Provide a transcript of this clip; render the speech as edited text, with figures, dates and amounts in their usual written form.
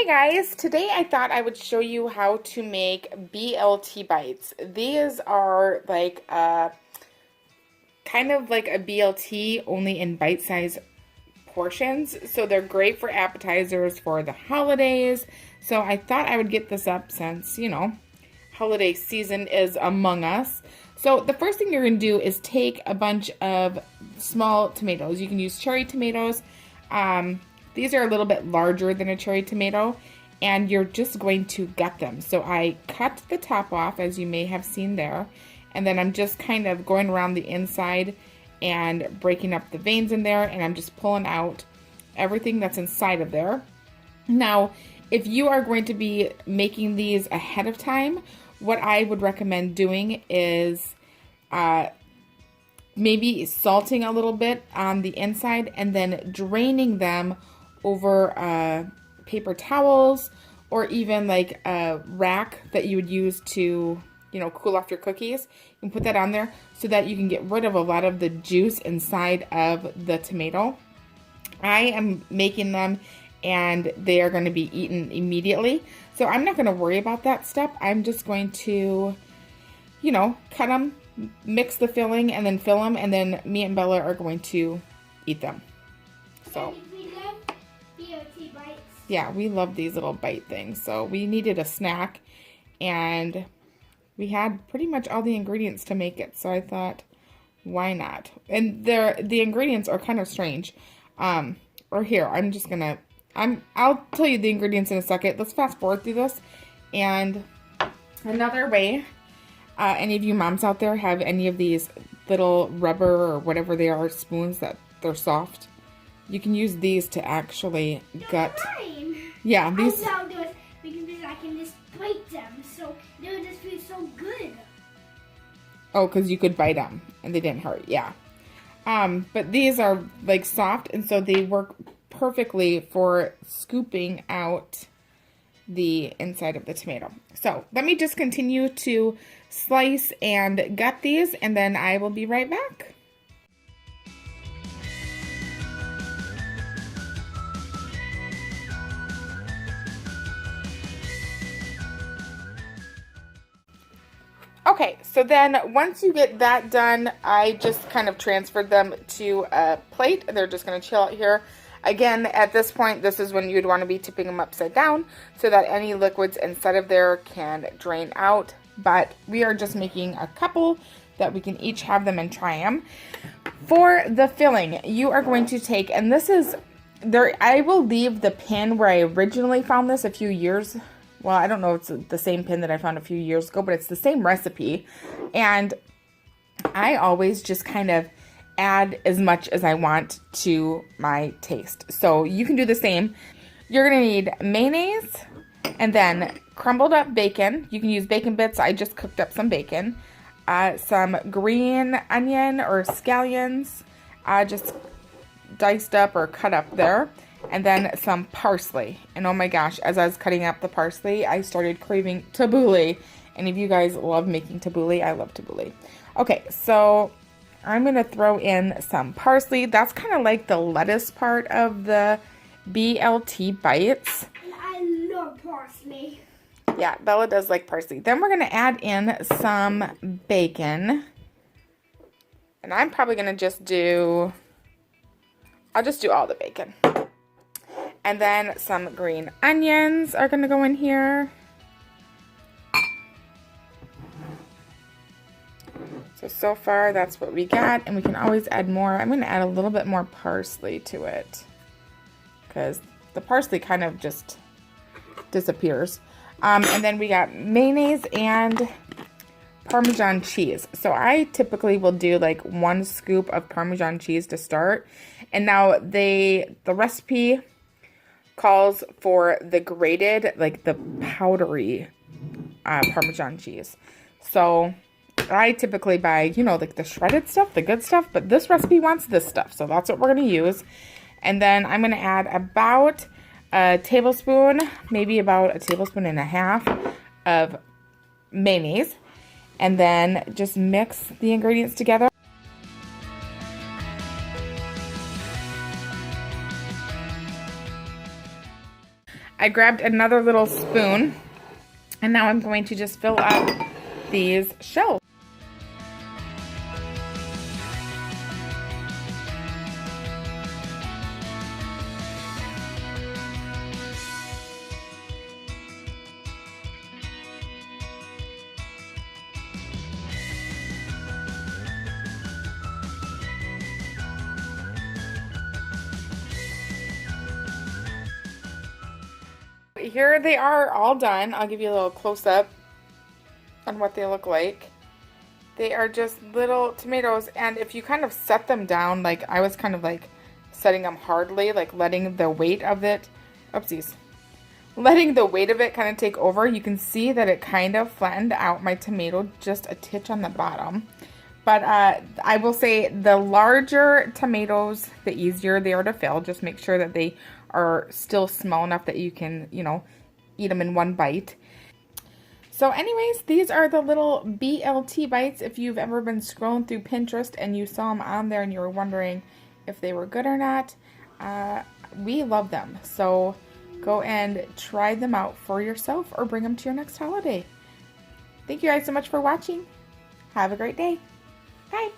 Hi guys, today I thought I would show you how to make BLT bites. These are like kind of like a BLT only in bite-sized portions. So they're great for appetizers for the holidays. So I thought I would get this up since, holiday season is among us. So the first thing you're going to do is take a bunch of small tomatoes. You can use cherry tomatoes. These are a little bit larger than a cherry tomato, and you're just going to gut them. So I cut the top off, as you may have seen there, and then I'm just kind of going around the inside and breaking up the veins in there, and I'm just pulling out everything that's inside of there. Now, if you are going to be making these ahead of time, what I would recommend doing is maybe salting a little bit on the inside and then draining them over paper towels or even like a rack that you would use to, cool off your cookies. You can put that on there so that you can get rid of a lot of the juice inside of the tomato. I am making them and they are going to be eaten immediately. So I'm not going to worry about that step. I'm just going to, cut them, mix the filling, and then fill them, and then me and Bella are going to eat them. So BLT bites. Yeah, we love these little bite things. So we needed a snack, and we had pretty much all the ingredients to make it. So I thought, why not? And the ingredients are kind of strange. Or here, I'll tell you the ingredients in a second. Let's fast forward through this. And another way, any of you moms out there have any of these little rubber or whatever they are spoons that they're soft? You can use these to actually gut. Mine. Yeah, these. I know this because I can just bite them, so they would just feel so good. Oh, because you could bite them and they didn't hurt. Yeah. But these are like soft, and so they work perfectly for scooping out the inside of the tomato. So let me just continue to slice and gut these, and then I will be right back. Okay, so then once you get that done, I just kind of transferred them to a plate. They're just going to chill out here. Again, at this point, this is when you'd want to be tipping them upside down so that any liquids inside of there can drain out. But we are just making a couple that we can each have them and try them. For the filling, you are going to take, and this is, I will leave the pin where I originally found this a few years. Well, I don't know if it's the same pin that I found a few years ago, but it's the same recipe. And I always just kind of add as much as I want to my taste. So you can do the same. You're going to need mayonnaise and then crumbled up bacon. You can use bacon bits. I just cooked up some bacon. Some green onion or scallions, just diced up or cut up there. And then some parsley. And oh my gosh, as I was cutting up the parsley, I started craving tabbouleh. And if you guys love making tabbouleh, I love tabbouleh. Okay, so I'm going to throw in some parsley. That's kind of like the lettuce part of the BLT bites. I love parsley. Yeah, Bella does like parsley. Then we're going to add in some bacon. And I'm probably going to I'll just do all the bacon. And then some green onions are going to go in here. So far that's what we got, and we can always add more. I'm going to add a little bit more parsley to it because the parsley kind of just disappears. And then we got mayonnaise and Parmesan cheese. So I typically will do like 1 scoop of Parmesan cheese to start. And now the recipe calls for the grated, like the powdery Parmesan cheese. So I typically buy, like the shredded stuff, the good stuff, but this recipe wants this stuff. So that's what we're going to use. And then I'm going to add about a tablespoon, maybe about a tablespoon and a half of mayonnaise. And then just mix the ingredients together. I grabbed another little spoon, and now I'm going to just fill up these shells. Here they are all done. I'll give you a little close-up on what they look like. They are just little tomatoes, and if you kind of set them down, like I was kind of like setting them hardly, like letting the weight of it, oopsies, letting the weight of it kind of take over, you can see that it kind of flattened out my tomato just a titch on the bottom. But I will say the larger tomatoes, the easier they are to fill. Just make sure that they are still small enough that you can, you know, eat them in one bite. So anyways, these are the little BLT bites. If you've ever been scrolling through Pinterest and you saw them on there and you were wondering if they were good or not, we love them. So go and try them out for yourself or bring them to your next holiday. Thank you guys so much for watching. Have a great day. Bye.